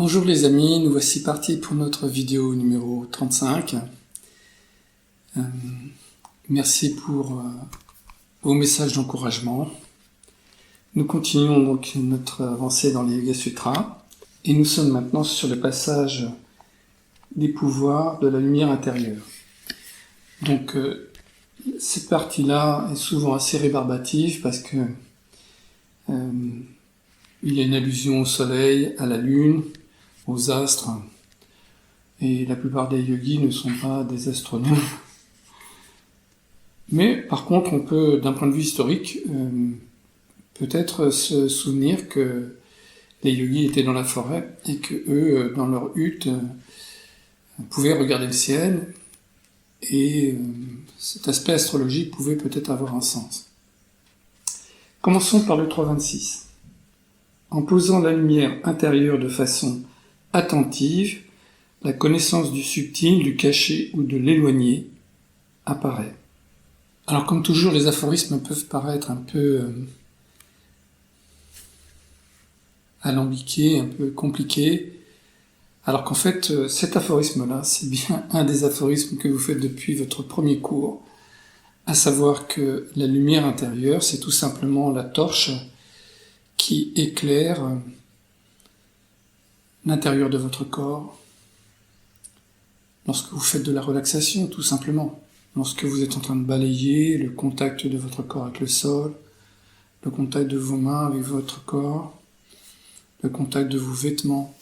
Bonjour les amis, nous voici partis pour notre vidéo numéro 35. Merci pour vos messages d'encouragement. Nous continuons donc notre avancée dans les Yoga Sutras et nous sommes maintenant sur le passage des pouvoirs de la lumière intérieure. Donc cette partie-là est souvent assez rébarbative parce que il y a une allusion au soleil, à la lune, aux astres, et la plupart des yogis ne sont pas des astronomes. Mais par contre, on peut, d'un point de vue historique, peut-être se souvenir que les yogis étaient dans la forêt et que eux, dans leur hutte, pouvaient regarder le ciel, et cet aspect astrologique pouvait peut-être avoir un sens. Commençons par le 3.26. En posant la lumière intérieure de façon attentive, la connaissance du subtil, du caché ou de l'éloigné apparaît. Alors comme toujours, les aphorismes peuvent paraître un peu alambiqués, un peu compliqués, alors qu'en fait, cet aphorisme-là, c'est bien un des aphorismes que vous faites depuis votre premier cours, à savoir que la lumière intérieure, c'est tout simplement la torche qui éclaire l'intérieur de votre corps lorsque vous faites de la relaxation, tout simplement. Lorsque vous êtes en train de balayer, le contact de votre corps avec le sol, le contact de vos mains avec votre corps, le contact de vos vêtements.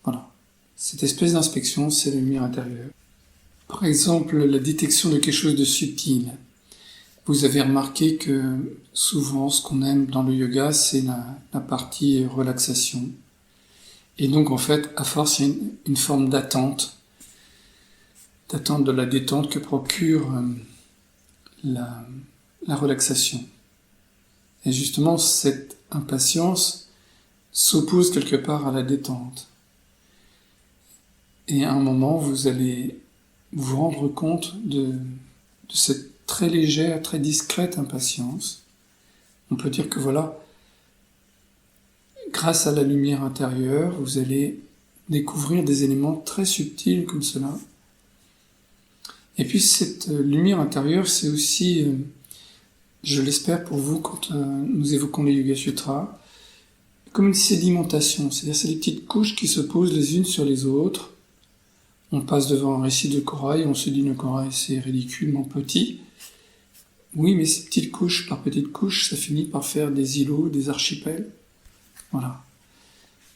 Voilà. Cette espèce d'inspection, c'est la lumière intérieure. Par exemple, la détection de quelque chose de subtil. Vous avez remarqué que souvent, ce qu'on aime dans le yoga, c'est la partie relaxation. Et donc, en fait, à force, il y a une forme d'attente de la détente que procure la relaxation. Et justement, cette impatience s'oppose quelque part à la détente. Et à un moment, vous allez vous rendre compte de cette très légère, très discrète impatience. On peut dire que voilà, grâce à la lumière intérieure, vous allez découvrir des éléments très subtils comme cela. Et puis cette lumière intérieure, c'est aussi, je l'espère pour vous quand nous évoquons les Yoga Sutras, comme une sédimentation, c'est-à-dire c'est des petites couches qui se posent les unes sur les autres. On passe devant un récit de corail, on se dit le corail c'est ridiculement petit. Oui, mais ces petites couches par petites couches, ça finit par faire des îlots, des archipels. Voilà.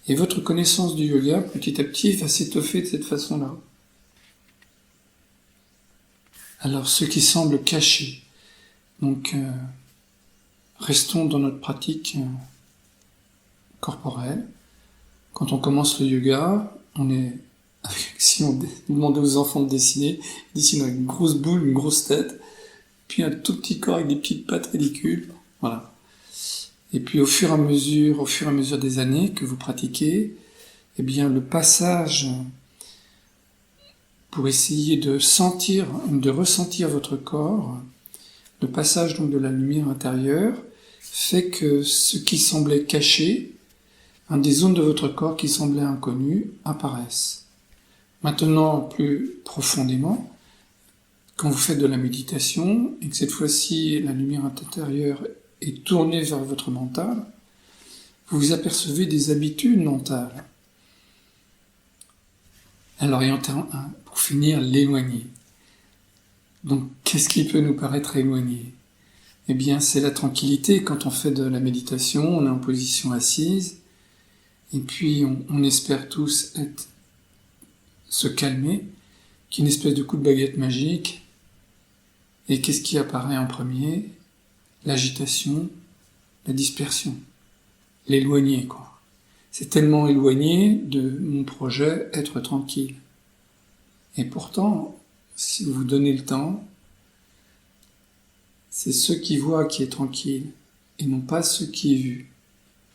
Et votre connaissance du yoga, petit à petit, va s'étoffer de cette façon-là. Alors, ce qui semble caché. Donc, restons dans notre pratique corporelle. Quand on commence le yoga, on est, si on demandait aux enfants de dessiner, ils dessinent avec une grosse boule, une grosse tête, puis un tout petit corps avec des petites pattes ridicules. Voilà. Et puis au fur et à mesure des années que vous pratiquez, eh bien le passage pour essayer de ressentir votre corps, le passage donc de la lumière intérieure, fait que ce qui semblait caché, des zones de votre corps qui semblaient inconnues, apparaissent. Maintenant, plus profondément, quand vous faites de la méditation, et que cette fois-ci la lumière intérieure est tournée vers votre mental, vous apercevez des habitudes mentales. Alors, pour finir, l'éloigner. Donc, qu'est-ce qui peut nous paraître éloigné ? Eh bien, c'est la tranquillité. Quand on fait de la méditation, on est en position assise, et puis on espère tous se calmer, qu'il y ait une espèce de coup de baguette magique. Et qu'est-ce qui apparaît en premier ? L'agitation, la dispersion, l'éloigné, quoi. C'est tellement éloigné de mon projet être tranquille. Et pourtant, si vous donnez le temps, c'est ce qui voit qui est tranquille, et non pas ce qui est vu.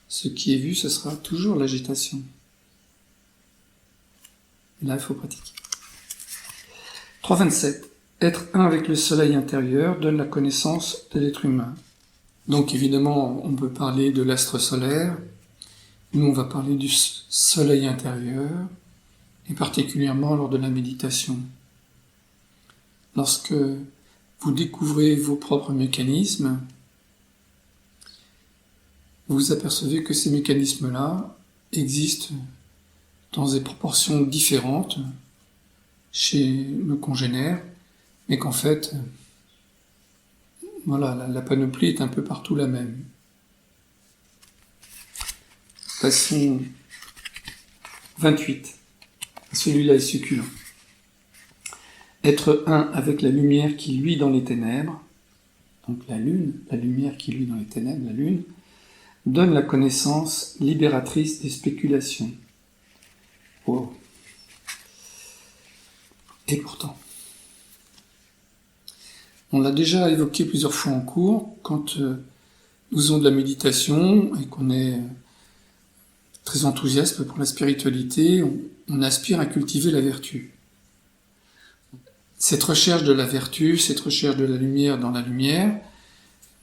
Ce qui est vu, ce sera toujours l'agitation. Et là, il faut pratiquer. 3.27. Être un avec le soleil intérieur donne la connaissance de l'être humain. Donc évidemment, on peut parler de l'astre solaire, Nous, on va parler du soleil intérieur, et particulièrement lors de la méditation. Lorsque vous découvrez vos propres mécanismes, vous apercevez que ces mécanismes-là existent dans des proportions différentes chez nos congénères, mais qu'en fait, voilà, la panoplie est un peu partout la même. Passons 28. Celui-là est succulent. Être un avec la lumière qui luit dans les ténèbres, donc la lune, la lumière qui luit dans les ténèbres, la lune, donne la connaissance libératrice des spéculations. Oh. Et pourtant, on l'a déjà évoqué plusieurs fois en cours, quand nous faisons de la méditation et qu'on est très enthousiaste pour la spiritualité, on aspire à cultiver la vertu. Cette recherche de la vertu, cette recherche de la lumière dans la lumière,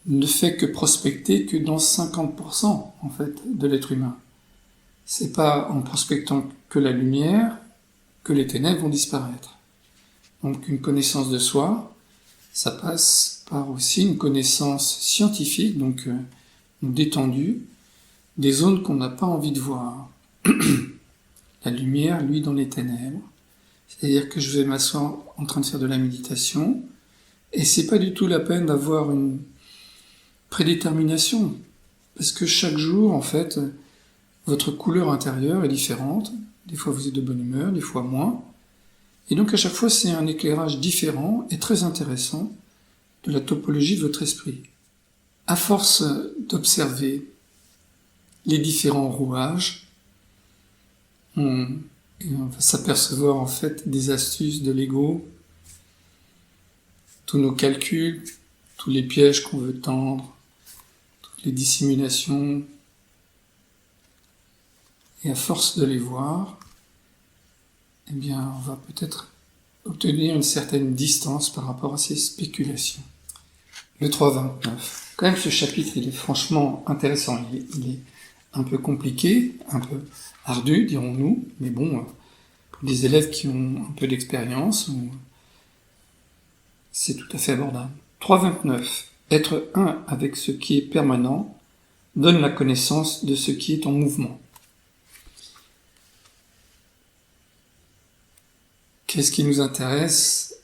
ne fait que prospecter que dans 50% en fait de l'être humain. C'est pas en prospectant que la lumière que les ténèbres vont disparaître. Donc une connaissance de soi, ça passe par aussi une connaissance scientifique, donc détendue, des zones qu'on n'a pas envie de voir. La lumière, lui, dans les ténèbres. C'est-à-dire que je vais m'asseoir en train de faire de la méditation, et c'est pas du tout la peine d'avoir une prédétermination, parce que chaque jour, en fait, votre couleur intérieure est différente. Des fois vous êtes de bonne humeur, des fois moins. Et donc à chaque fois, c'est un éclairage différent et très intéressant de la topologie de votre esprit. À force d'observer les différents rouages, on va s'apercevoir en fait des astuces de l'ego, tous nos calculs, tous les pièges qu'on veut tendre, toutes les dissimulations. Et à force de les voir, eh bien, on va peut-être obtenir une certaine distance par rapport à ces spéculations. Le 3.29. Quand même, ce chapitre, il est franchement intéressant. Il est un peu compliqué, un peu ardu, dirons-nous, mais bon, pour des élèves qui ont un peu d'expérience, c'est tout à fait abordable. 3.29. Être un avec ce qui est permanent donne la connaissance de ce qui est en mouvement. Qu'est-ce qui nous intéresse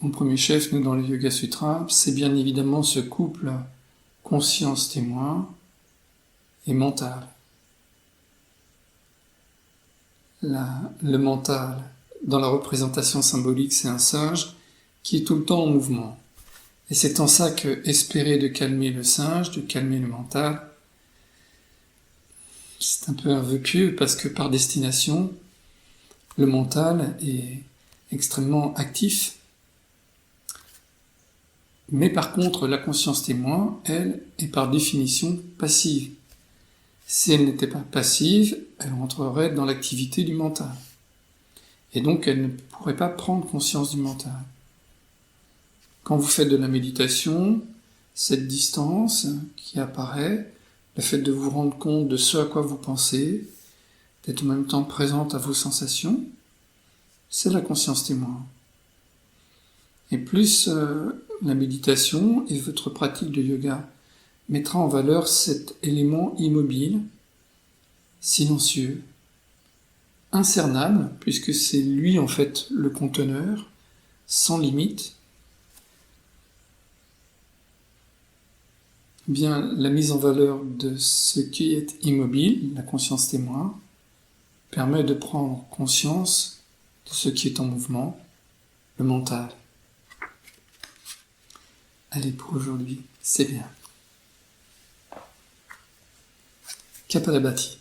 en premier chef, nous, dans le Yoga Sutra? C'est bien évidemment ce couple conscience-témoin et mental. Le mental, dans la représentation symbolique, c'est un singe qui est tout le temps en mouvement. Et c'est en ça que espérer de calmer le singe, de calmer le mental, c'est un peu un vœu pieux, parce que par destination, le mental est extrêmement actif. Mais par contre, la conscience témoin, elle, est par définition passive. Si elle n'était pas passive, elle rentrerait dans l'activité du mental. Et donc, elle ne pourrait pas prendre conscience du mental. Quand vous faites de la méditation, cette distance qui apparaît, le fait de vous rendre compte de ce à quoi vous pensez, d'être en même temps présente à vos sensations, c'est la conscience témoin. Et plus la méditation et votre pratique de yoga mettra en valeur cet élément immobile, silencieux, incernable, puisque c'est lui en fait le conteneur, sans limite, bien la mise en valeur de ce qui est immobile, la conscience témoin, permet de prendre conscience de ce qui est en mouvement, le mental. Allez, pour aujourd'hui, c'est bien. Kapalabhati.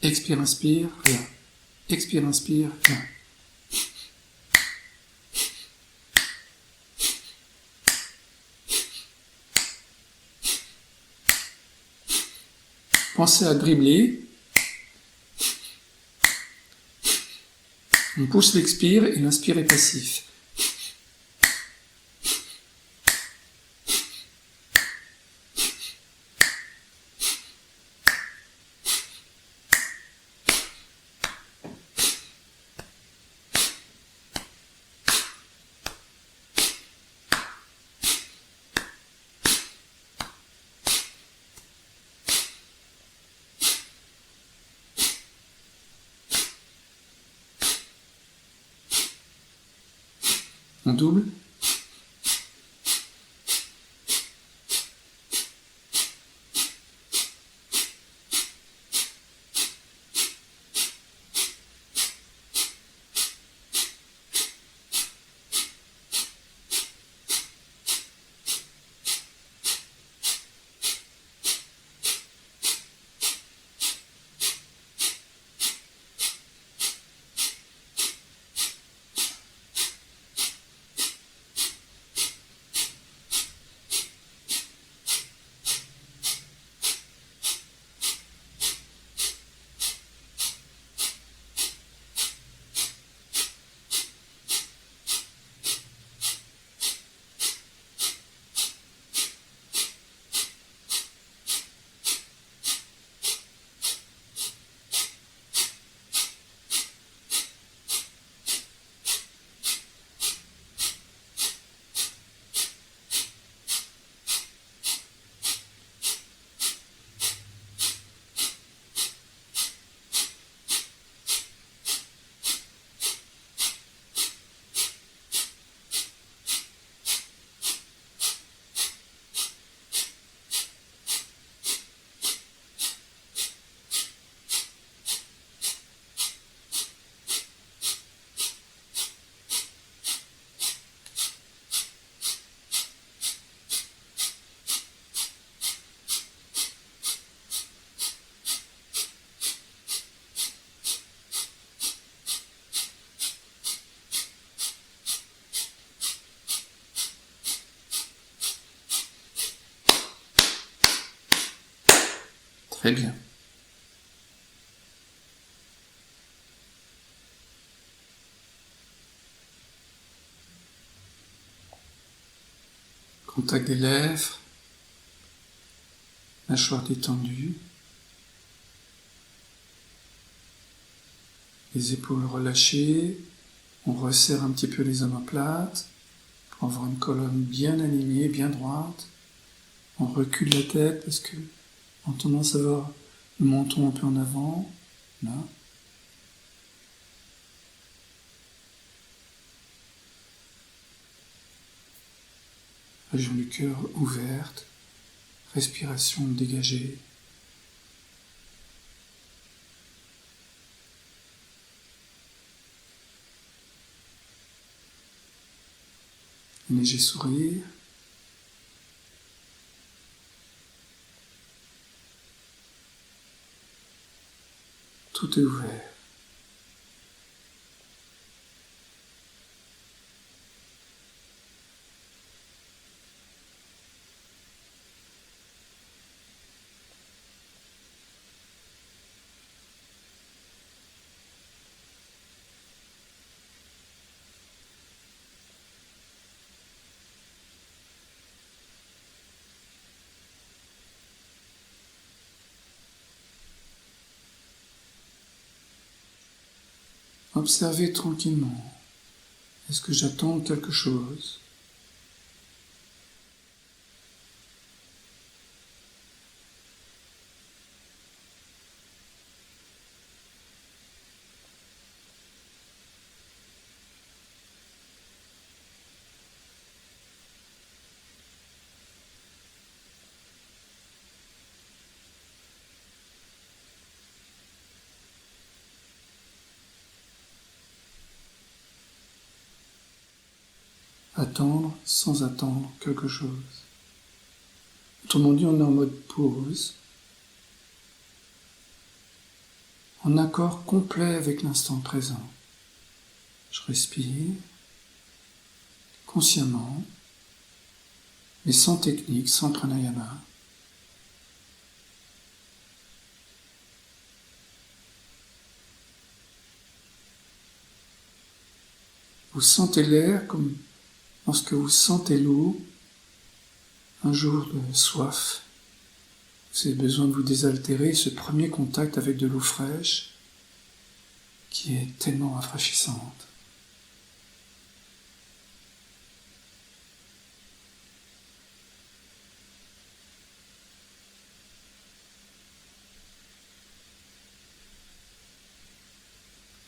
Expire, inspire, rien. Expire, inspire, rien. Pensez à dribbler. On pousse l'expire et l'inspire est passif. On double. Très bien. Contact des lèvres, mâchoire détendue, les épaules relâchées, on resserre un petit peu les omoplates pour avoir une colonne bien alignée, bien droite. On recule la tête parce que on a tendance à avoir le menton un peu en avant, là. Région du cœur ouverte, respiration dégagée. Un léger sourire. Tout est ouvert. Observez tranquillement. Est-ce que j'attends quelque chose ? Attendre sans attendre quelque chose. Autrement dit, on est en mode pause, en accord complet avec l'instant présent. Je respire consciemment, mais sans technique, sans pranayama. Vous sentez l'air comme lorsque vous sentez l'eau un jour de soif. Vous avez besoin de vous désaltérer, ce premier contact avec de l'eau fraîche qui est tellement rafraîchissante.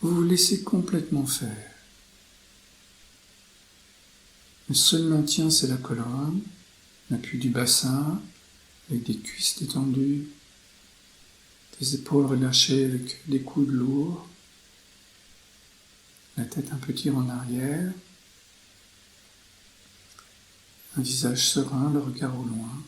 Vous vous laissez complètement faire. Le seul maintien, c'est la colonne, l'appui du bassin, avec des cuisses détendues, des épaules relâchées avec des coudes lourds, la tête un peu tirée en arrière, un visage serein, le regard au loin.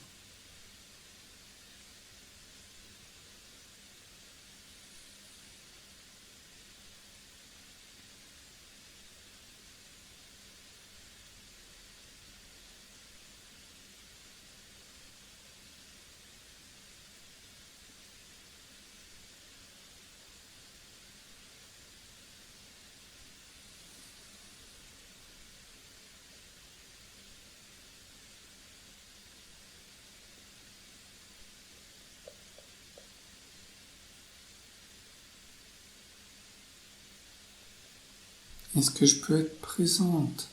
Est-ce que je peux être présente ?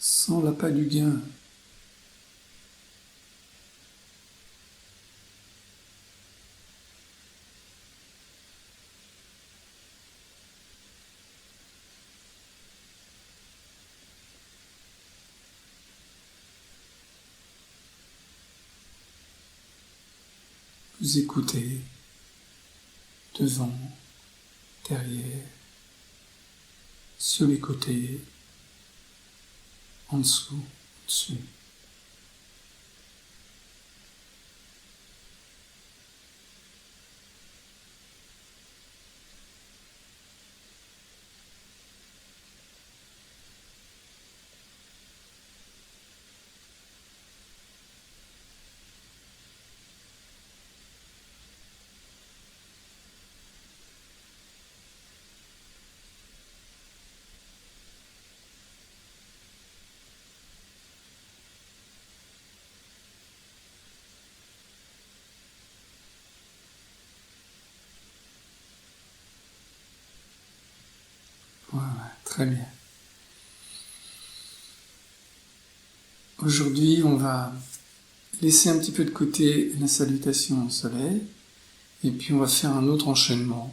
Sans l'appât du gain. Vous écoutez, devant, derrière, sur les côtés, en dessous, au-dessus. Voilà, très bien. Aujourd'hui, on va laisser un petit peu de côté la salutation au soleil, et puis on va faire un autre enchaînement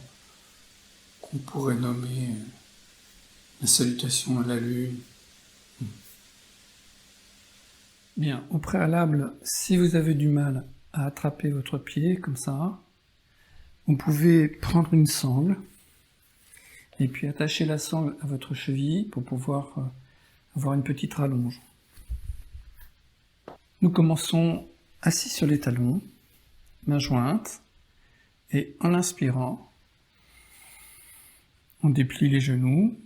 qu'on pourrait nommer la salutation à la lune. Bien, au préalable, si vous avez du mal à attraper votre pied comme ça, vous pouvez prendre une sangle et puis attacher la sangle à votre cheville pour pouvoir avoir une petite rallonge. Nous commençons assis sur les talons, mains jointes, et en inspirant, on déplie les genoux,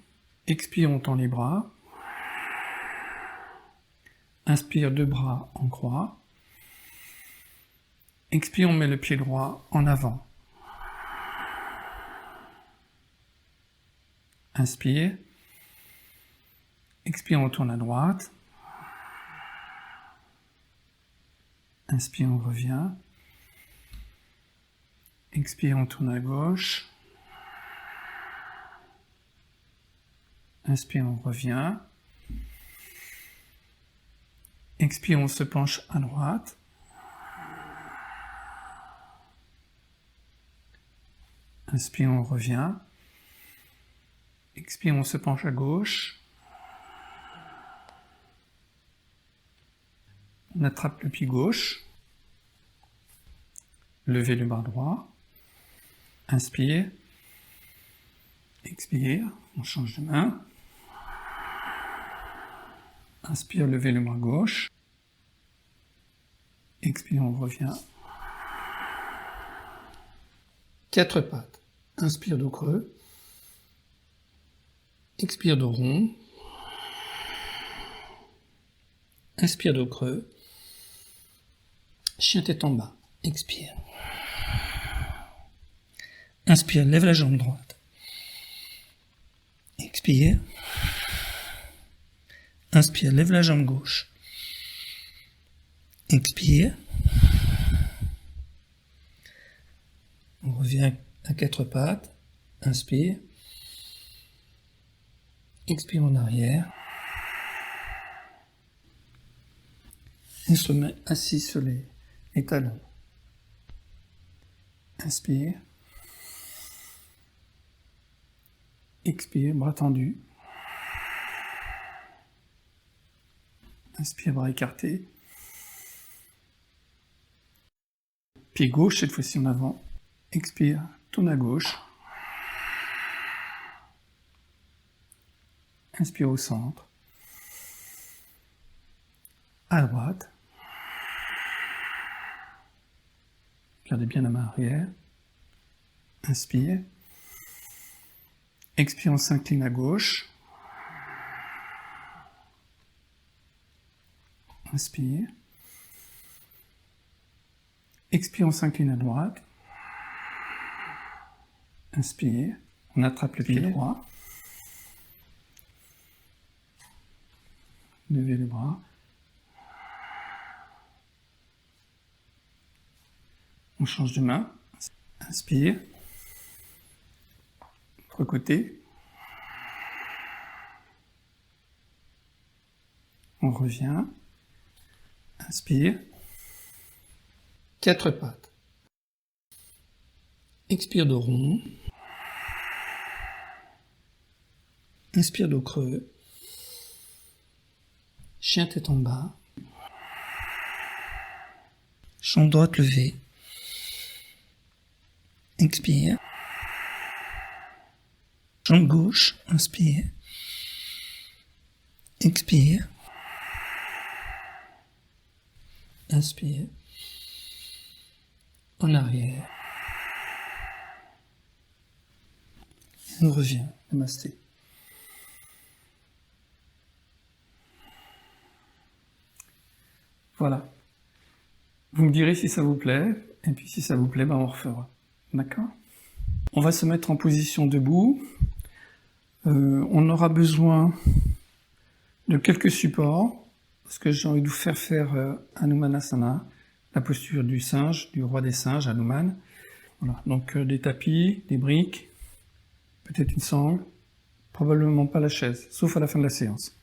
expire, on tend les bras, inspire, deux bras en croix, expire, on met le pied droit en avant. Inspire, expire, on tourne à droite, inspire, on revient, expire, on tourne à gauche, inspire, on revient, expire, on se penche à droite, inspire, on revient, expire, on se penche à gauche, on attrape le pied gauche, levez le bras droit, inspire, expire, on change de main, inspire, levez le bras gauche, expire, on revient, quatre pattes, inspire dos creux, expire dos rond, inspire dos creux, chien tête en bas, expire. Inspire, lève la jambe droite. Expire. Inspire, lève la jambe gauche. Expire. On revient à quatre pattes. Inspire. Expire en arrière. On se met assis sur les talons. Inspire. Expire, bras tendus. Inspire, bras écartés. Pied gauche, cette fois-ci en avant. Expire, tourne à gauche. Inspire au centre. À droite. Gardez bien la main arrière. Inspire. Expire, on s'incline à gauche. Inspire. Expire, on s'incline à droite. Inspire. On attrape le pied droit. Levez les bras. On change de main. Inspire. Autre côté. On revient. Inspire. Quatre pattes. Expire dos rond. Inspire dos creux. Chien tête en bas. Jambe droite levée. Expire. Jambe gauche, inspire. Expire. Inspire. En arrière. On revient. Namasté. Voilà. Vous me direz si ça vous plaît, et puis si ça vous plaît, on refera. D'accord ? On va se mettre en position debout. On aura besoin de quelques supports, parce que j'ai envie de vous faire Hanumanasana, la posture du singe, du roi des singes, Hanuman. Voilà. Donc des tapis, des briques, peut-être une sangle, probablement pas la chaise, sauf à la fin de la séance.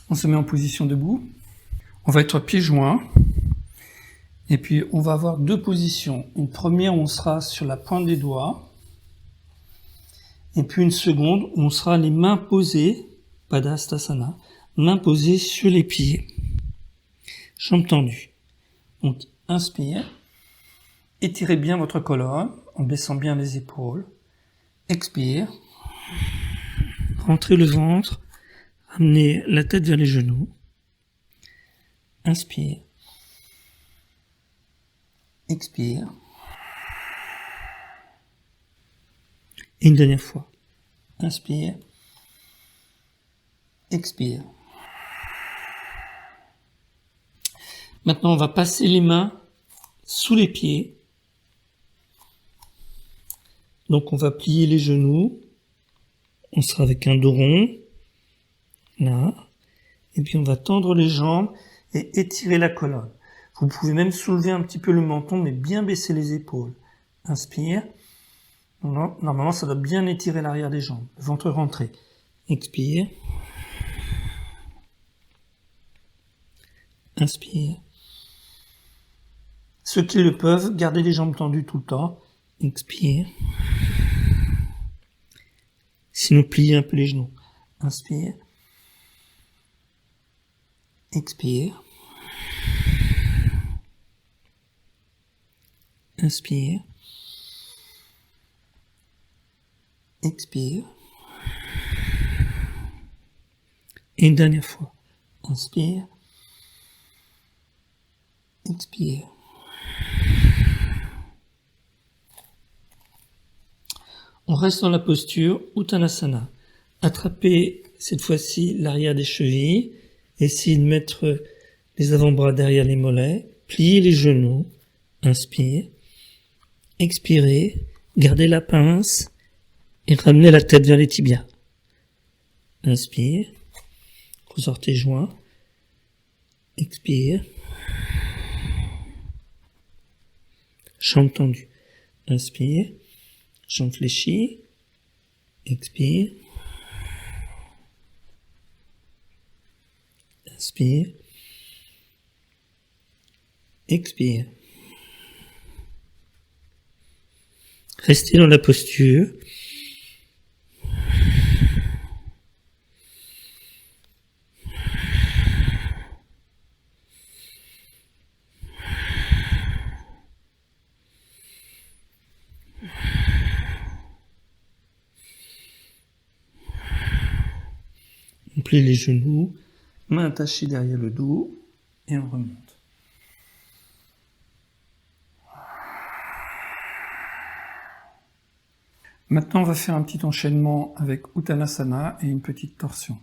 On se met en position debout. On va être pieds joints. Et puis, on va avoir deux positions. Une première, où on sera sur la pointe des doigts. Et puis une seconde, où on sera les mains posées, Padahastasana, mains posées sur les pieds. Jambes tendues. Donc, inspire. Étirez bien votre colonne, en baissant bien les épaules. Expire. Rentrez le ventre. Ramenez la tête vers les genoux. Inspire. Expire. Et une dernière fois. Inspire. Expire. Maintenant, on va passer les mains sous les pieds. Donc, on va plier les genoux. On sera avec un dos rond. Là. Et puis, on va tendre les jambes et étirer la colonne. Vous pouvez même soulever un petit peu le menton, mais bien baisser les épaules. Inspire. Normalement, ça doit bien étirer l'arrière des jambes. Le ventre rentré. Expire. Inspire. Ceux qui le peuvent, gardez les jambes tendues tout le temps. Expire. Sinon, pliez un peu les genoux. Inspire. Expire. Inspire. Expire. Et une dernière fois. Inspire. Expire. On reste dans la posture Uttanasana. Attrapez cette fois-ci l'arrière des chevilles. Essayez de mettre les avant-bras derrière les mollets. Pliez les genoux. Inspire. Expirez. Gardez la pince et ramenez la tête vers les tibias. Inspire. Ressortez joint. Expire. Jambe tendue. Inspire. Jambe fléchie. Expire. Inspire. Expire. Restez dans la posture. On plie les genoux, mains attachées derrière le dos et on remonte. Maintenant, on va faire un petit enchaînement avec Uttanasana et une petite torsion.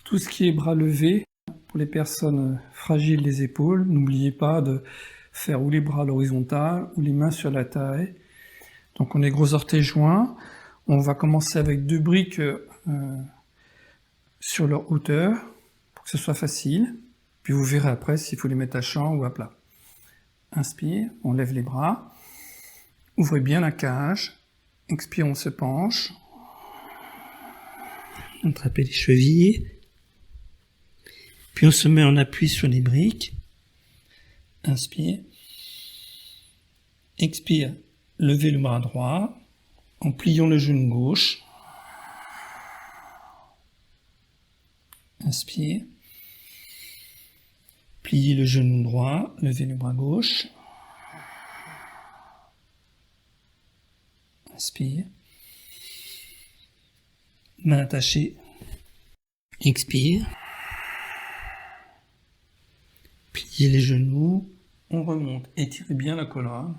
Tout ce qui est bras levés, pour les personnes fragiles des épaules, n'oubliez pas de faire ou les bras à l'horizontale ou les mains sur la taille. Donc on est gros orteils joints. On va commencer avec 2 briques sur leur hauteur pour que ce soit facile. Puis vous verrez après s'il faut les mettre à champ ou à plat. Inspire, on lève les bras. Ouvrez bien la cage. Expire, on se penche. Attrapez les chevilles. Puis on se met en appui sur les briques. Inspire. Expire. Levez le bras droit en pliant le genou gauche. Inspire. Pliez le genou droit, levez le bras gauche. Inspire. Main attachée. Expire. Pliez les genoux. On remonte. Étirez bien la colonne.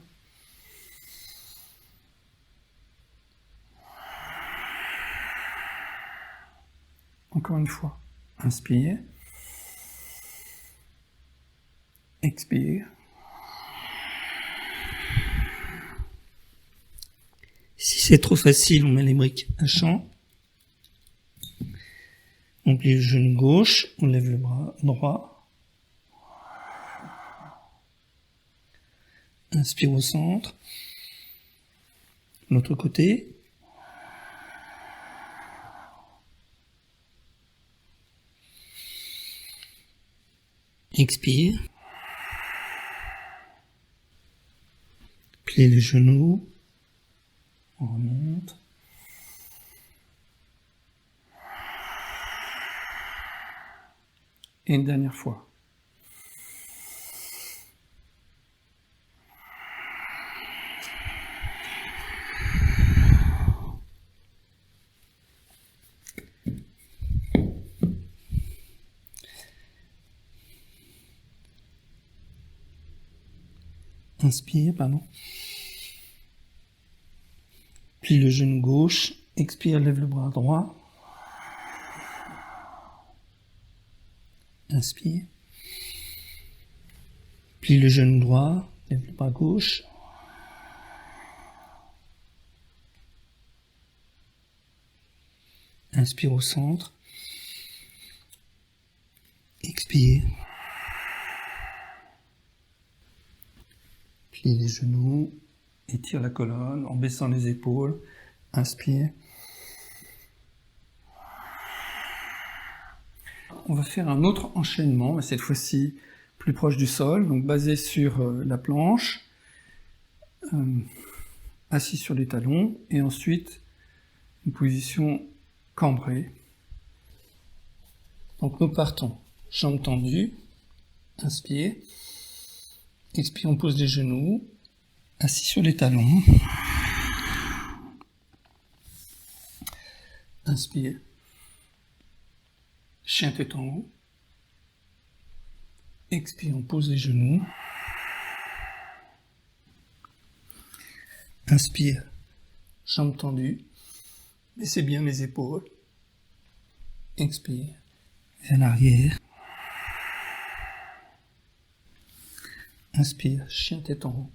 Encore une fois. Inspire. Expire. Si c'est trop facile, on met les briques à champ. On plie le genou gauche, on lève le bras droit. Inspire au centre. L'autre côté. Expire. Pliez les genoux. On remonte. Et une dernière fois. Inspire, pardon. Plie le genou gauche. Expire, lève le bras droit. Inspire. Plie le genou droit. Lève le bras gauche. Inspire au centre. Expire. Plie les genoux. Étire la colonne en baissant les épaules. Inspire. On va faire un autre enchaînement, mais cette fois-ci plus proche du sol, donc basé sur la planche, assis sur les talons, et ensuite une position cambrée. Donc nous partons, jambes tendues, inspire, expire, on pose les genoux, assis sur les talons, inspire, chien tête en haut, expire, on pose les genoux, inspire, jambes tendues, baissez bien les épaules, expire, Vers l'arrière. inspire, chien tête en haut,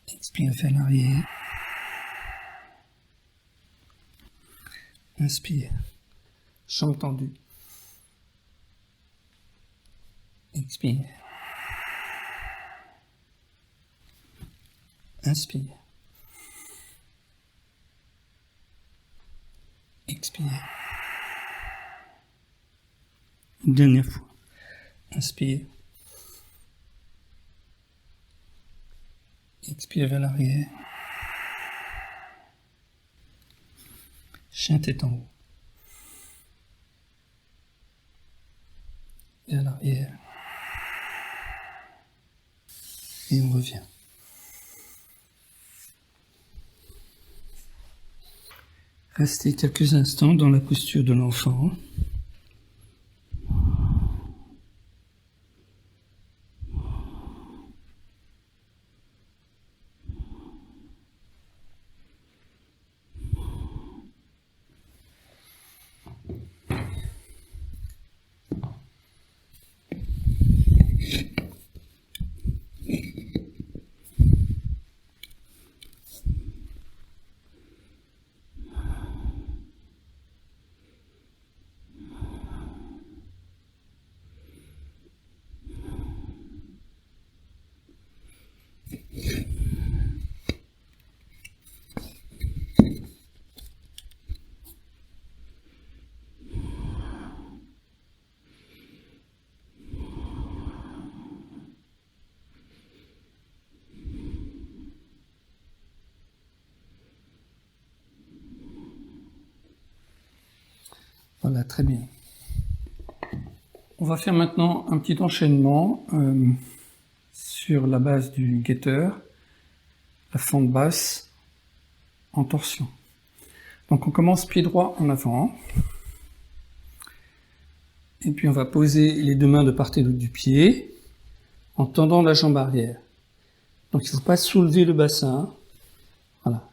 Expire vers l'arrière. Inspire. Jambe tendue. Expire. Inspire. Expire. Une dernière fois. Inspire. Expire vers l'arrière. Chien tête en haut. Vers l'arrière. Et on revient. Restez quelques instants dans la posture de l'enfant. Voilà, très bien. On va faire maintenant un petit enchaînement sur la base du guetteur, la fente basse en torsion. Donc on commence pied droit en avant, et puis on va poser les deux mains de part et d'autre du pied, en tendant la jambe arrière. Donc il ne faut pas soulever le bassin, voilà.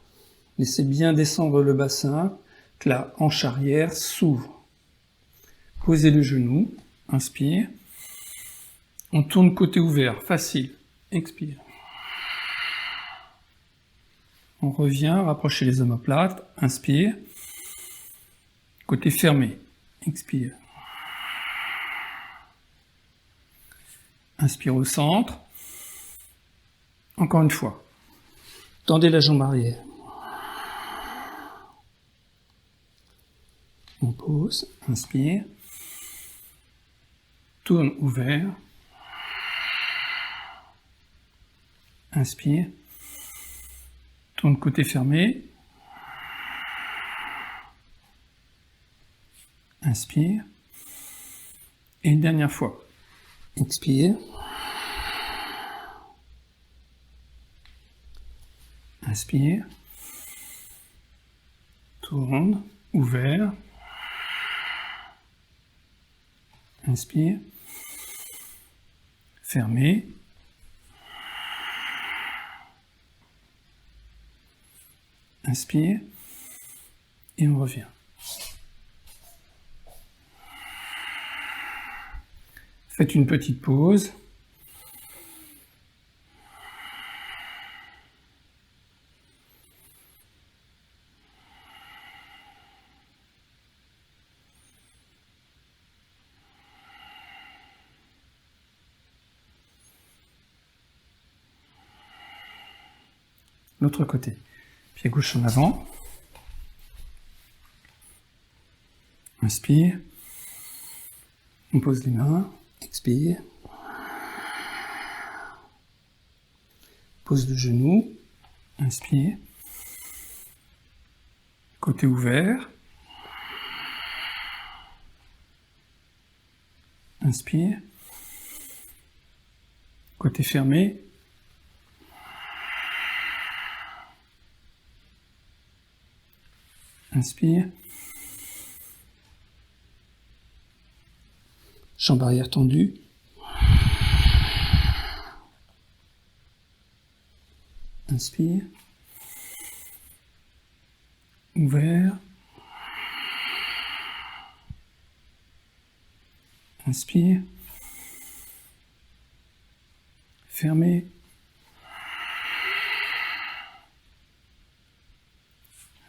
Laissez bien descendre le bassin, que la hanche arrière s'ouvre. Posez le genou, inspire. On tourne côté ouvert, facile, expire. On revient, rapprochez les omoplates, inspire. Côté fermé, expire. Inspire au centre. Encore une fois. Tendez la jambe arrière. On pose, inspire. Tourne ouvert. Inspire. Tourne côté fermé. Inspire. Et une dernière fois. Expire. Inspire. Tourne, ouvert. Inspire. Fermé. Inspire. Et on revient. Faites une petite pause. L'autre côté. Pied gauche en avant. Inspire. On pose les mains. Expire. Pose le genou. Inspire. Côté ouvert. Inspire. Côté fermé. Inspire. Jambe arrière tendue. Inspire. Ouvert. Inspire. Fermé.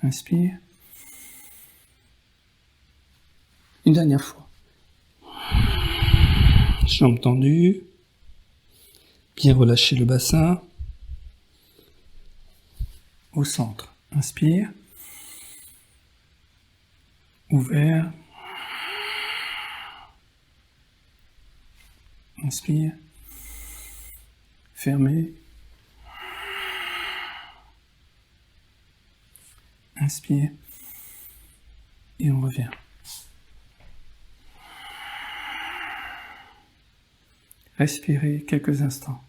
Inspire. Une dernière fois. Jambes tendues. Bien relâcher le bassin. Au centre. Inspire. Ouvert. Inspire. Fermé. Inspire. Et on revient. Respirez quelques instants.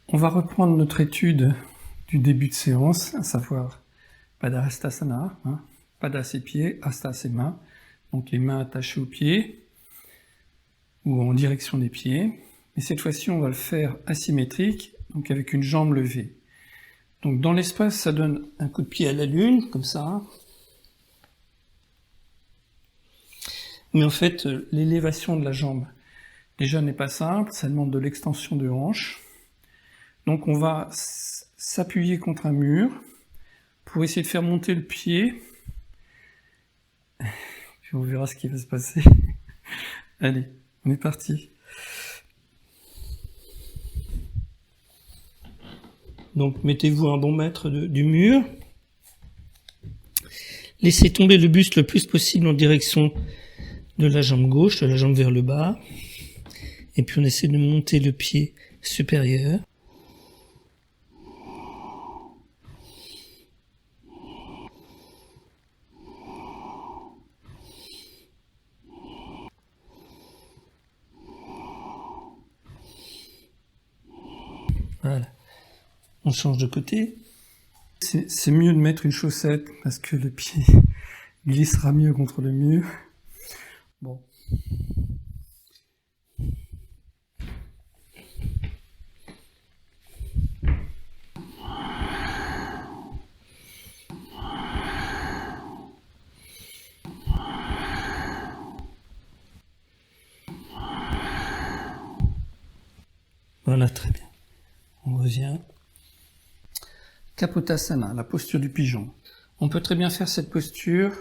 On va reprendre notre étude du début de séance, à savoir Padahastasana, Pada ses pieds, Hasta ses mains, donc les mains attachées aux pieds ou en direction des pieds. Et cette fois-ci, on va le faire asymétrique, donc avec une jambe levée. Donc dans l'espace, ça donne un coup de pied à la lune, comme ça. Mais en fait, l'élévation de la jambe, déjà n'est pas simple, ça demande de l'extension de hanche. Donc on va s'appuyer contre un mur pour essayer de faire monter le pied. Puis on verra ce qui va se passer. Allez, on est parti. Donc mettez-vous à un bon mètre du mur. Laissez tomber le buste le plus possible en direction de la jambe gauche, de la jambe vers le bas. Et puis on essaie de monter le pied supérieur. Voilà. On change de côté. C'est mieux de mettre une chaussette parce que le pied glissera mieux contre le mur. Bon. Voilà, très bien. On revient. Kapotasana, la posture du pigeon. On peut très bien faire cette posture,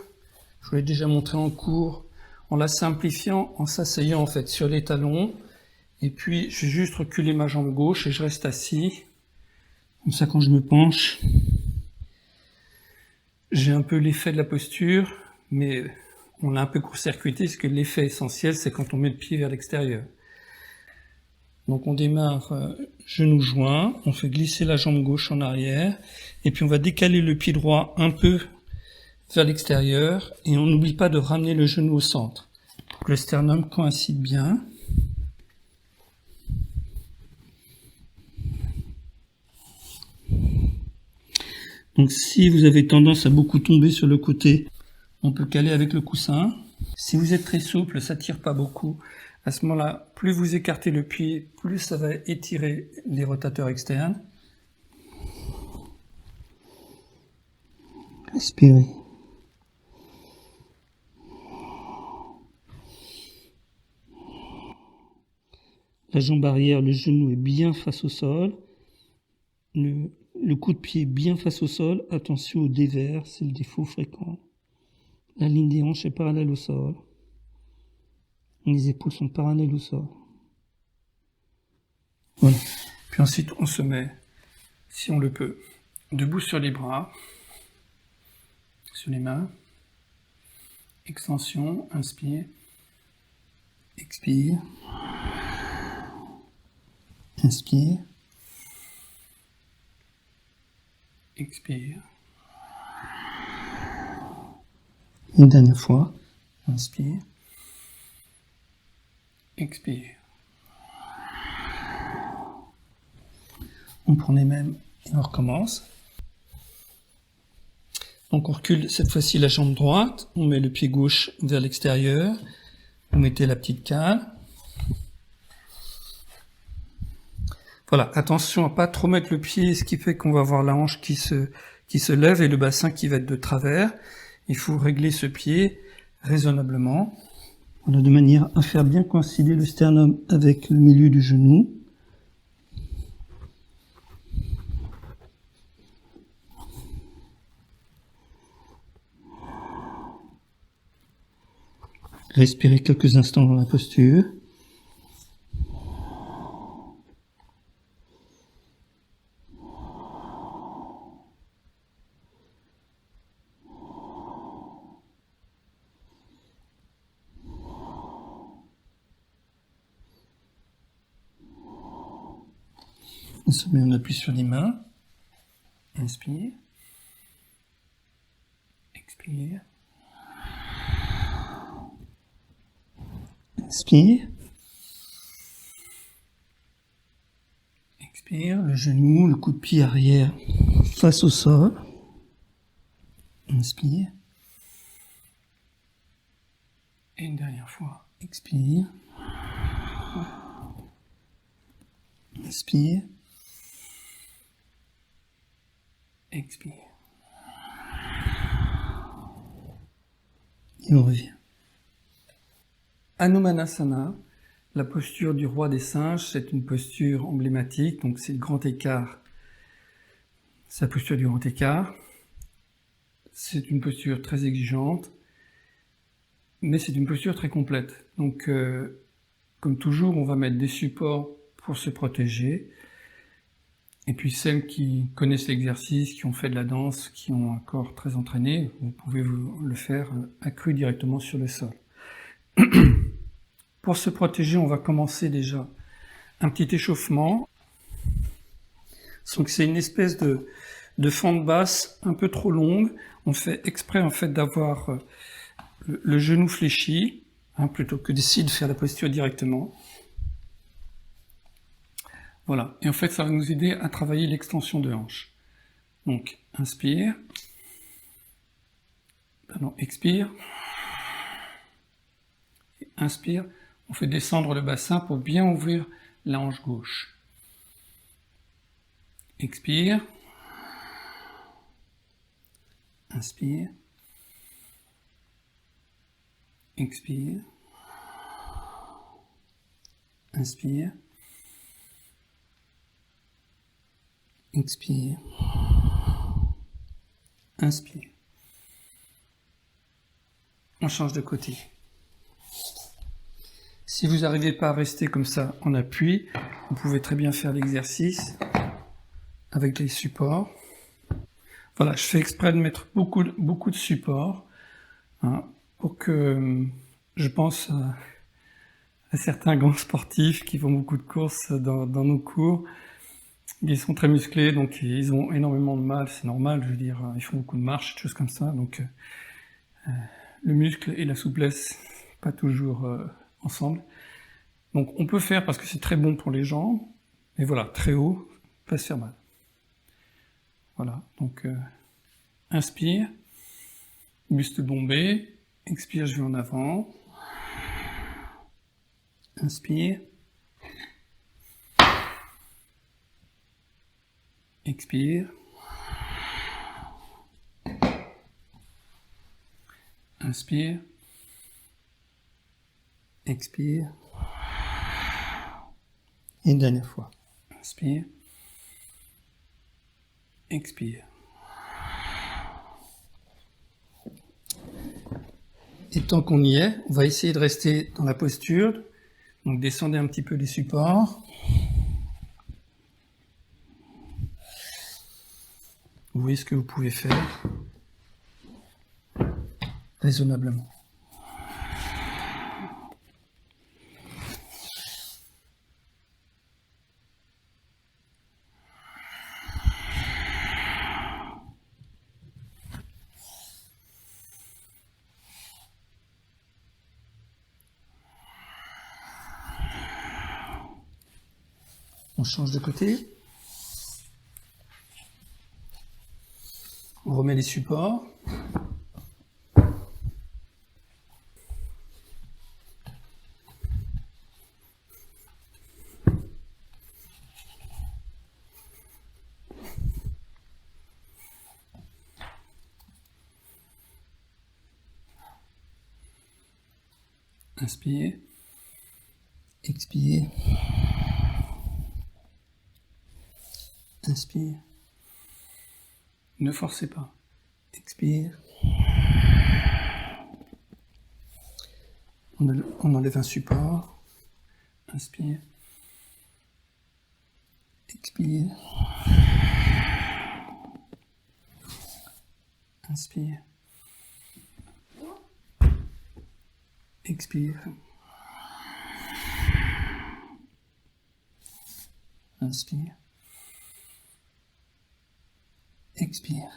je vous l'ai déjà montré en cours, en la simplifiant, en s'asseyant en fait sur les talons, et puis je vais juste reculer ma jambe gauche et je reste assis. Comme ça, quand je me penche, j'ai un peu l'effet de la posture, mais on l'a un peu court-circuité, parce que l'effet essentiel, c'est quand on met le pied vers l'extérieur. Donc on démarre genoux joints, on fait glisser la jambe gauche en arrière, et puis on va décaler le pied droit un peu vers l'extérieur, et on n'oublie pas de ramener le genou au centre, pour que le sternum coïncide bien. Donc si vous avez tendance à beaucoup tomber sur le côté, on peut caler avec le coussin. Si vous êtes très souple, ça tire pas beaucoup. À ce moment-là, plus vous écartez le pied, plus ça va étirer les rotateurs externes. Respirez. La jambe arrière, le genou est bien face au sol. Le coup de pied est bien face au sol. Attention au dévers, c'est le défaut fréquent. La ligne des hanches est parallèle au sol. Les épaules sont parallèles au sol. Voilà. Puis ensuite, on se met, si on le peut, debout sur les bras, sur les mains. Extension, inspire, expire, inspire, expire. Une dernière fois. Inspire, expire. On prend les mêmes et on recommence. Donc on recule cette fois-ci la jambe droite, on met le pied gauche vers l'extérieur, vous mettez la petite cale. Voilà, attention à pas trop mettre le pied, ce qui fait qu'on va avoir la hanche qui se lève et le bassin qui va être de travers. Il faut régler ce pied raisonnablement. Voilà, de manière à faire bien coïncider le sternum avec le milieu du genou. Respirez quelques instants dans la posture. On appuie sur les mains. Inspire. Expire. Inspire. Expire. Le genou, le coup de pied arrière face au sol. Inspire. Et une dernière fois. Expire. Inspire. Expire. Et on revient. Hanumanasana, la posture du roi des singes, c'est une posture emblématique, donc c'est le grand écart. C'est la posture du grand écart. C'est une posture très exigeante, mais c'est une posture très complète. Donc, comme toujours, on va mettre des supports pour se protéger. Et puis celles qui connaissent l'exercice, qui ont fait de la danse, qui ont un corps très entraîné, vous pouvez le faire accru directement sur le sol. Pour se protéger, on va commencer déjà un petit échauffement. Donc c'est une espèce de fente basse un peu trop longue. On fait exprès en fait d'avoir le genou fléchi, plutôt que d'essayer de faire la posture directement. Voilà, et en fait ça va nous aider à travailler l'extension de hanche. Donc, inspire, expire, et inspire, on fait descendre le bassin pour bien ouvrir la hanche gauche. Expire, inspire, expire, inspire, expire, inspire. On change de côté. Si vous n'arrivez pas à rester comme ça en appui, vous pouvez très bien faire l'exercice avec les supports. Voilà, je fais exprès de mettre beaucoup de supports pour que je pense à certains grands sportifs qui font beaucoup de courses dans nos cours. Ils sont très musclés, donc ils ont énormément de mal, c'est normal, je veux dire, ils font beaucoup de marches, des choses comme ça, donc le muscle et la souplesse, pas toujours ensemble. Donc on peut faire parce que c'est très bon pour les jambes, mais voilà, très haut, pas se faire mal. Voilà, donc inspire, buste bombé, expire, je vais en avant, inspire, expire, inspire, expire, Et une dernière fois. inspire, expire. Et tant qu'on y est, on va essayer de rester dans la posture. Donc descendez un petit peu les supports. Vous voyez ce que vous pouvez faire raisonnablement. On change de côté. On remet les supports. Inspire. Expire. Inspire. Ne forcez pas. Expire. On enlève un support. Inspire. Expire. Inspire. Expire. Inspire. Expire.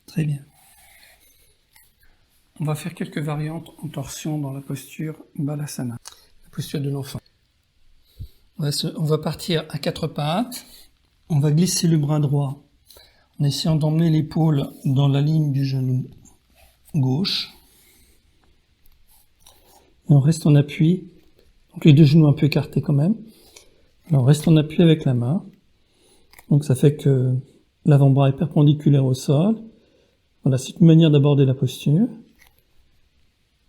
Très bien. On va faire quelques variantes en torsion dans la posture Balasana, la posture de l'enfant. On va partir à quatre pattes. On va glisser le bras droit en essayant d'emmener l'épaule dans la ligne du genou gauche. Et on reste en appui. Donc les deux genoux un peu écartés quand même. Alors on reste en appui avec la main. Donc ça fait que l'avant-bras est perpendiculaire au sol. Voilà, c'est une manière d'aborder la posture.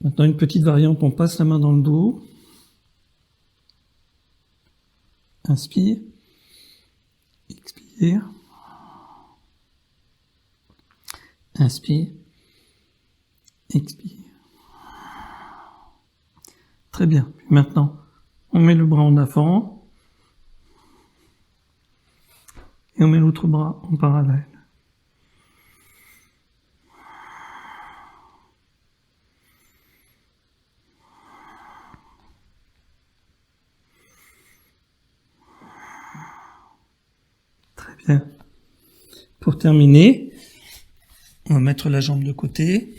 Maintenant une petite variante, on passe la main dans le dos. Inspire. Expire. Inspire. Expire. Très bien. Maintenant, on met le bras en avant. Et on met l'autre bras en parallèle. Très bien. Pour terminer, on va mettre la jambe de côté.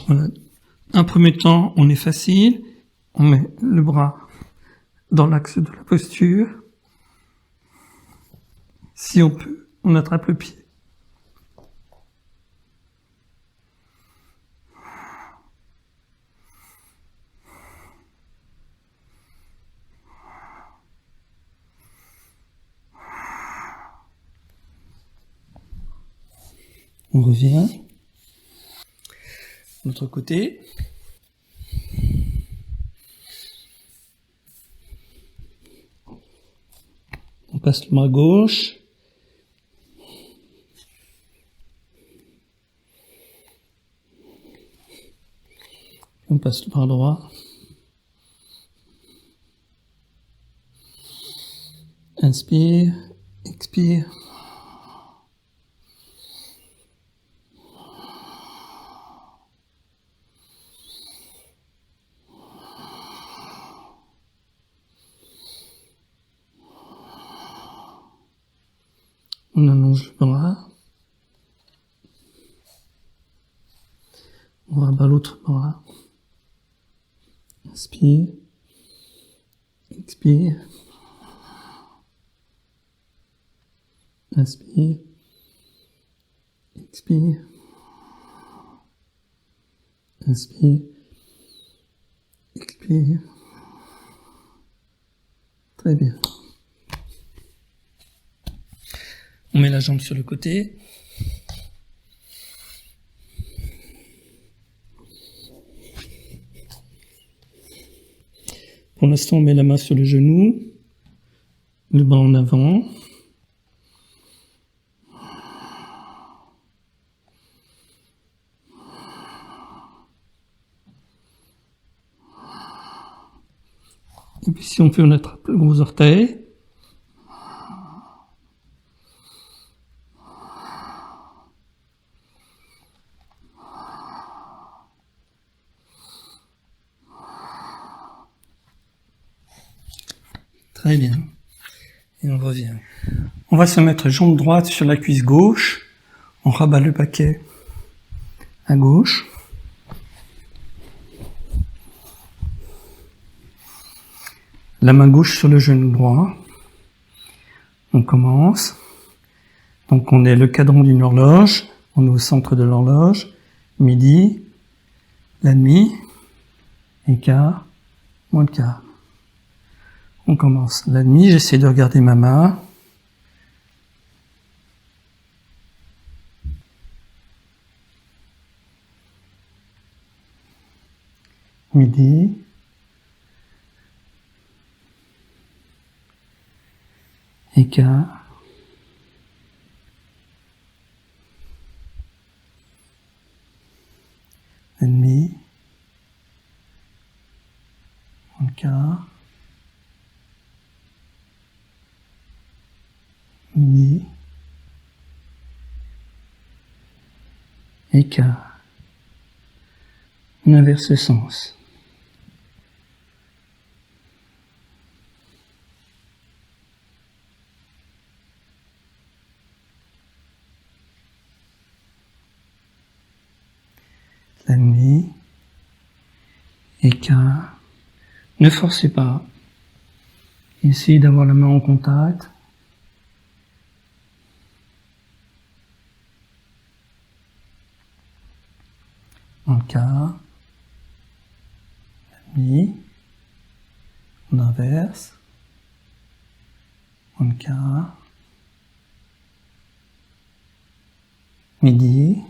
Voilà. Un premier temps, on est facile. On met le bras dans l'axe de la posture. Si on peut, on attrape le pied. On revient. De l'autre côté. On passe le bras gauche. On passe le bras droit. Inspire, expire. On allonge le bras. On rabat l'autre bras. Inspire. Expire. Inspire. Expire. Inspire. Expire. Très bien. On met la jambe sur le côté. Pour l'instant, on met la main sur le genou, le bras en avant. Et puis si on peut, on attrape le gros orteil. Très bien. Et on revient. On va se mettre jambe droite sur la cuisse gauche. On rabat le paquet à gauche. La main gauche sur le genou droit. On commence. Donc on est le cadran d'une horloge. On est au centre de l'horloge. Midi, la demi, et quart, moins le quart. On commence la demi, j'essaie de regarder ma main. midi, écart, la nuit, un quart, midi, écart. On inverse le sens. La nuit, écart. Ne forcez pas. Essayez d'avoir la main en contact. Un quart. La nuit. On inverse. Un quart. Midi.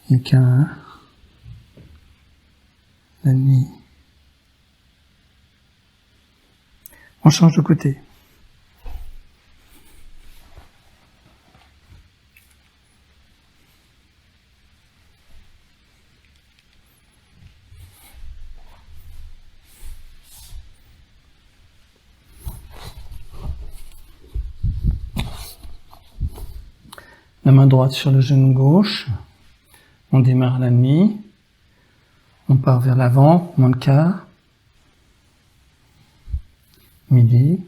Écart. La nuit. On change de côté. La main droite sur le genou gauche. On démarre la nuit. On part vers l'avant, moins le quart. Midi.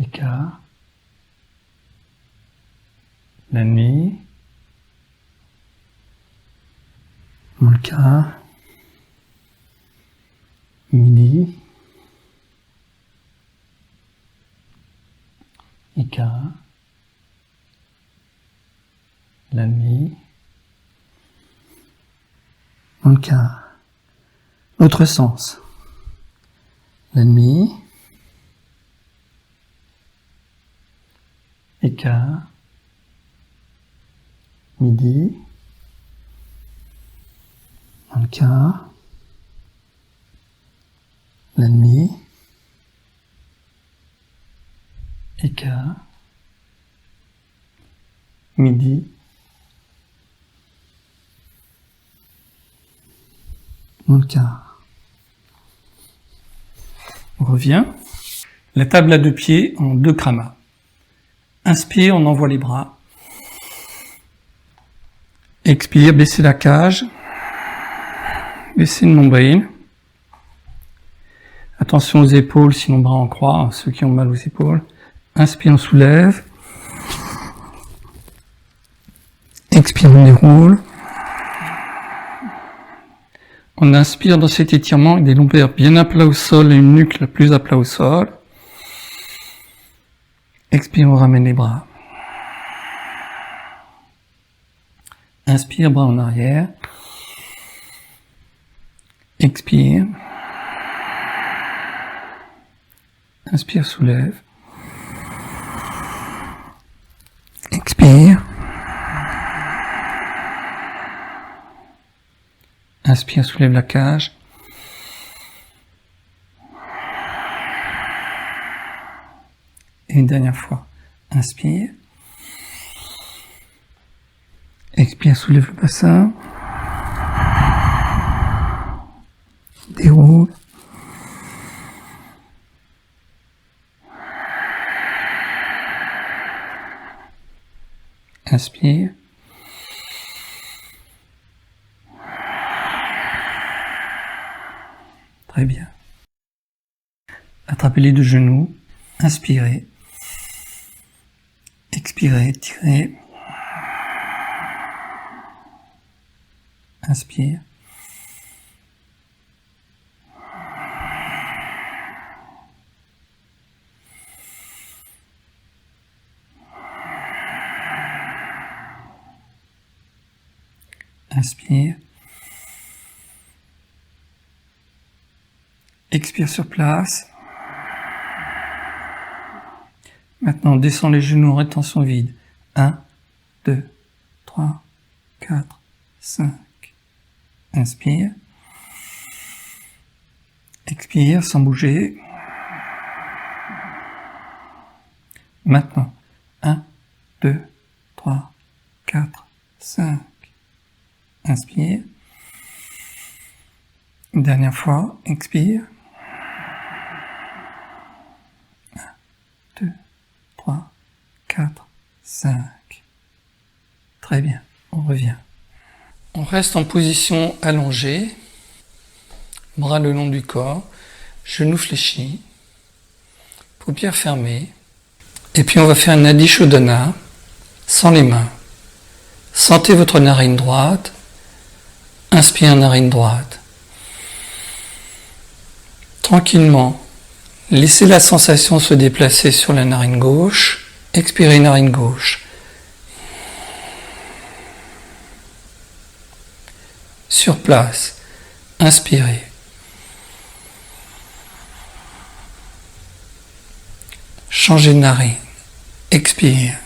Écart. La nuit. Moins le quart. Midi. Écart. La nuit. Moins le quart. L'autre sens. La nuit. Écart. Midi. Moins le quart. La nuit. Écart. Midi. Moins le quart. On revient. La table à deux pieds en deux kramas. Inspire, on envoie les bras. Expire, baissez la cage. Baissez le nombril. Attention aux épaules, sinon bras en croix, ceux qui ont mal aux épaules. Inspire, on soulève. Expire, on déroule. On inspire dans cet étirement avec des lombaires bien à plat au sol et une nuque la plus à plat au sol. Expire, on ramène les bras. Inspire, bras en arrière. Expire. Inspire, soulève. Expire. Inspire, soulève la cage. Et une dernière fois. Inspire. Expire, soulève le bassin. Déroule. Inspire. Très bien. Attrapez les deux genoux. Inspirez. Expirez, tirez. Inspire. Inspire. Expire sur place. Maintenant, descend les genoux en rétention vide. 1, 2, 3, 4, 5. Inspire. Expire sans bouger. Maintenant, 1, 2, 3, 4, 5. Inspire. Une dernière fois, expire. 1, 2, 3, 4, 5. Très bien, on revient. On reste en position allongée, bras le long du corps, genoux fléchis, paupières fermées. Et puis on va faire un Nadi Shodhana sans les mains. Sentez votre narine droite. Inspire narine droite. Tranquillement, laissez la sensation se déplacer sur la narine gauche. Expirez narine gauche. Sur place, inspirez. Changez de narine. Expire.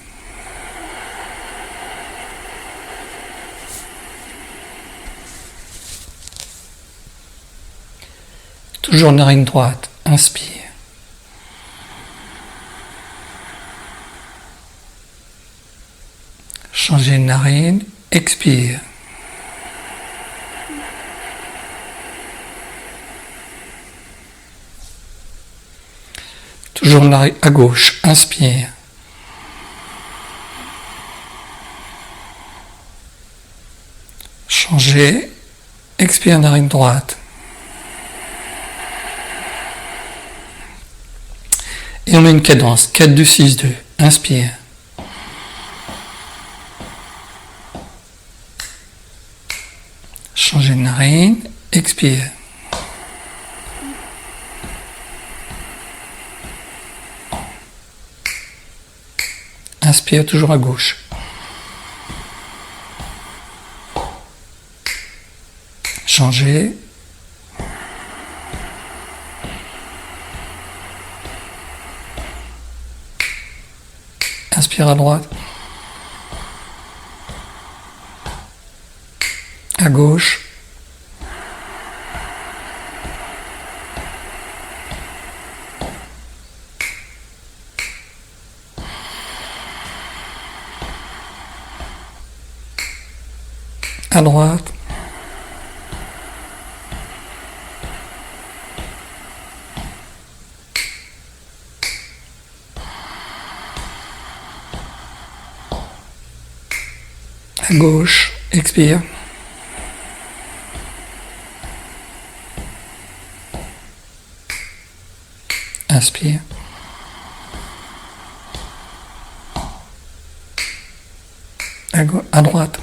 Toujours narine droite. Inspire. Changez de narine. Expire. Toujours narine à gauche. Inspire. Changez. Expire narine droite. Et on met une cadence. 4, 2, 6, 2. Inspire. Changez de narine. Expire. Inspire toujours à gauche. Changez. Inspire à droite. À gauche. À droite. À gauche. Expire. Inspire. À droite.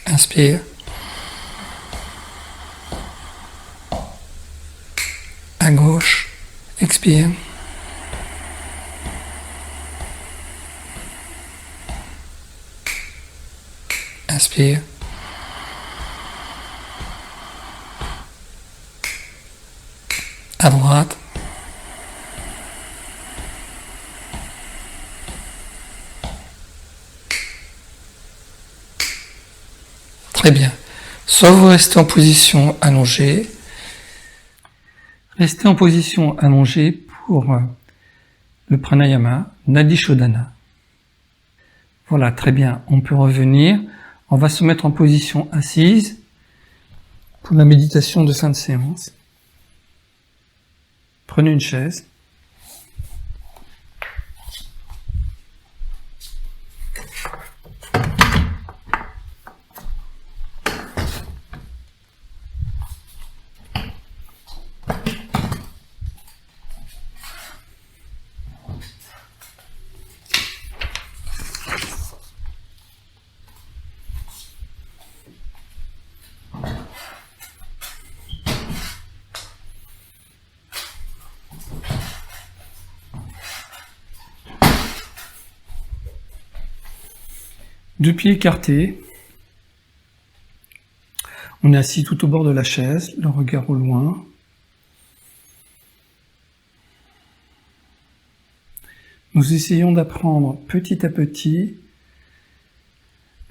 Inspire. À gauche. Expire. Inspire. À droite. Très bien. Soit vous restez en position allongée. Restez en position allongée pour le pranayama, Nadi Shodhana. Voilà, très bien. On peut revenir. On va se mettre en position assise pour la méditation de fin de séance. Prenez une chaise. Deux pieds écartés. On est assis tout au bord de la chaise, le regard au loin. Nous essayons d'apprendre petit à petit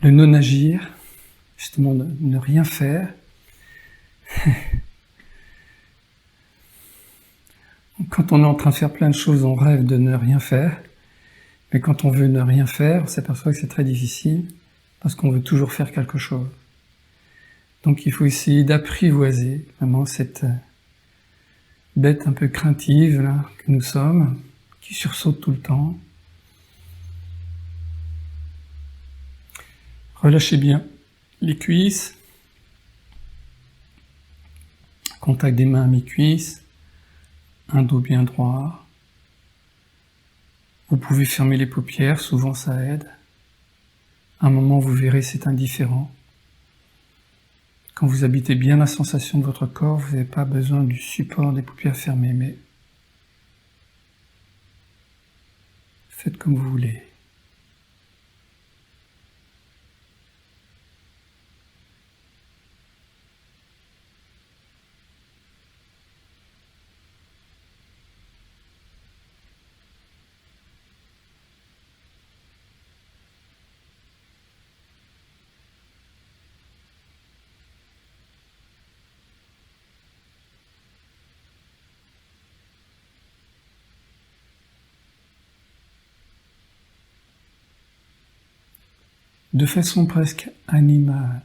le non-agir, justement de ne rien faire. Quand on est en train de faire plein de choses, on rêve de ne rien faire. Mais quand on veut ne rien faire, on s'aperçoit que c'est très difficile parce qu'on veut toujours faire quelque chose. Donc il faut essayer d'apprivoiser vraiment cette bête un peu craintive là, que nous sommes, qui sursaute tout le temps. Relâchez bien les cuisses, contact des mains à mes cuisses, un dos bien droit. Vous pouvez fermer les paupières, souvent ça aide. À un moment, vous verrez, c'est indifférent. Quand vous habitez bien la sensation de votre corps, vous n'avez pas besoin du support des paupières fermées, mais faites comme vous voulez. De façon presque animale,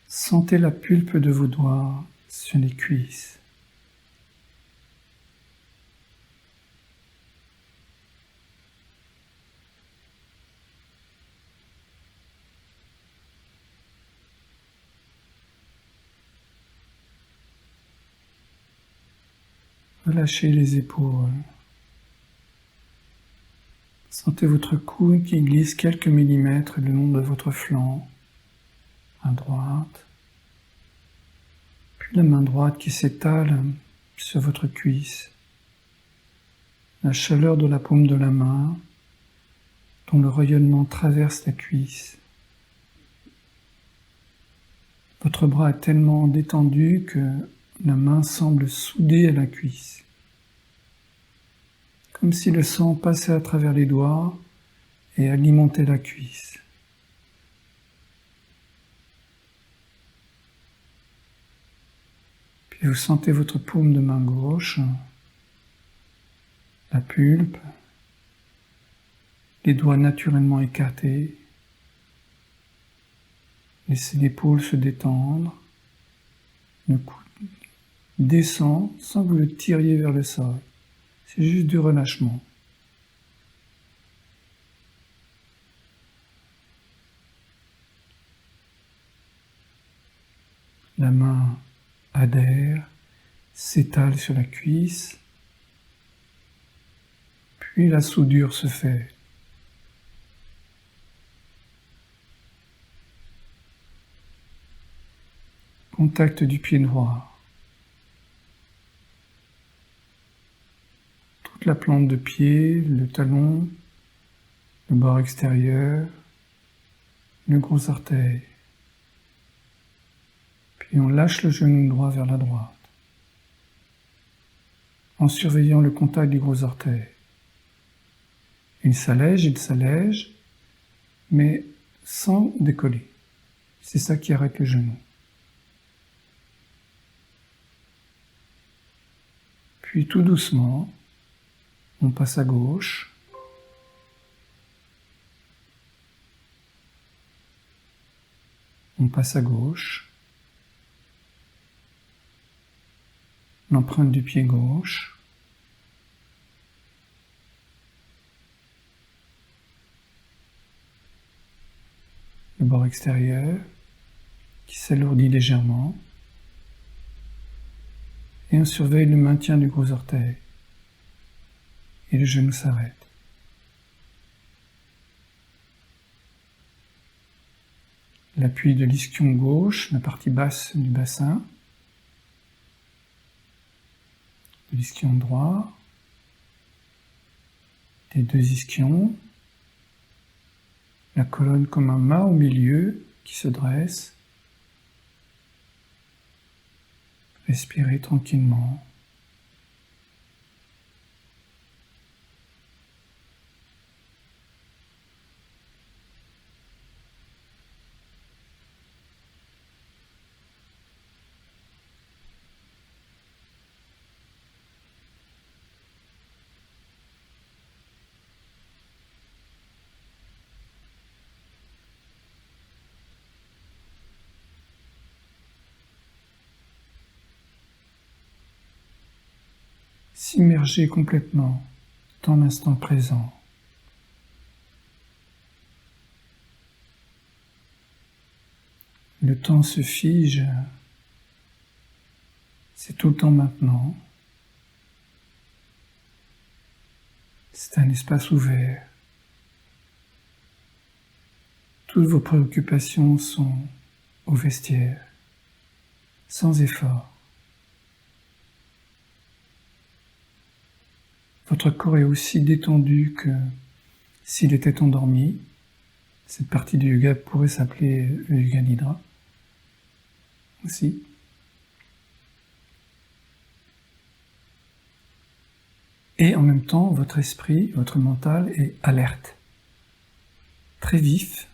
sentez la pulpe de vos doigts sur les cuisses. Relâchez les épaules. Sentez votre coude qui glisse quelques millimètres le long de votre flanc, à droite, puis la main droite qui s'étale sur votre cuisse. La chaleur de la paume de la main, dont le rayonnement traverse la cuisse. Votre bras est tellement détendu que la main semble soudée à la cuisse. Comme si le sang passait à travers les doigts et alimentait la cuisse. Puis vous sentez votre paume de main gauche, la pulpe, les doigts naturellement écartés. Laissez l'épaule se détendre, le coude descend sans que vous le tiriez vers le sol. C'est juste du relâchement. La main adhère, s'étale sur la cuisse, puis la soudure se fait. Contact du pied droit. Toute la plante de pied, le talon, le bord extérieur, le gros orteil. Puis on lâche le genou droit vers la droite, en surveillant le contact du gros orteil. Il s'allège, mais sans décoller. C'est ça qui arrête le genou. Puis tout doucement, on passe à gauche. On passe à gauche. L'empreinte du pied gauche. Le bord extérieur qui s'alourdit légèrement. Et on surveille le maintien du gros orteil. Et le genou s'arrête. L'appui de l'ischio gauche, la partie basse du bassin. De l'ischio droit. Les deux ischions. La colonne comme un mât au milieu qui se dresse. Respirez tranquillement. s'immerger complètement dans l'instant présent. Le temps se fige, c'est tout le temps maintenant. C'est un espace ouvert. Toutes vos préoccupations sont au vestiaire, sans effort. Votre corps est aussi détendu que s'il était endormi. Cette partie du yoga pourrait s'appeler le yoga nidra aussi. Et en même temps, votre esprit, votre mental est alerte, très vif,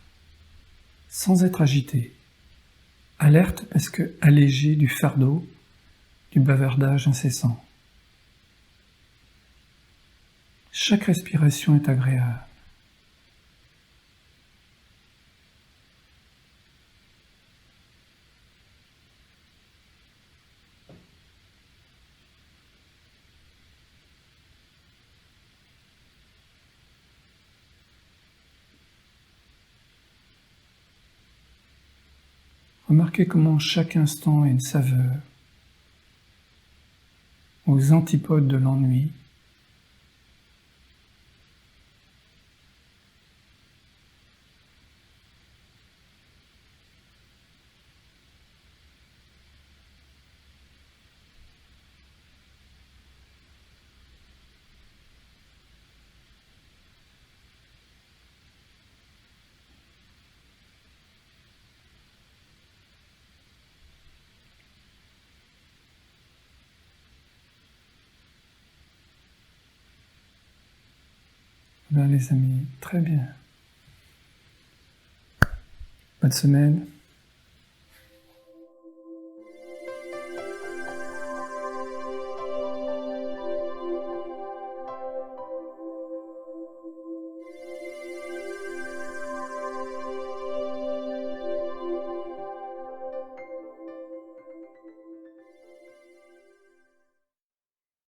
sans être agité. Alerte parce que allégé du fardeau, du bavardage incessant. Chaque respiration est agréable. Remarquez comment chaque instant a une saveur, aux antipodes de l'ennui. Bien les amis, très bien. Bonne semaine.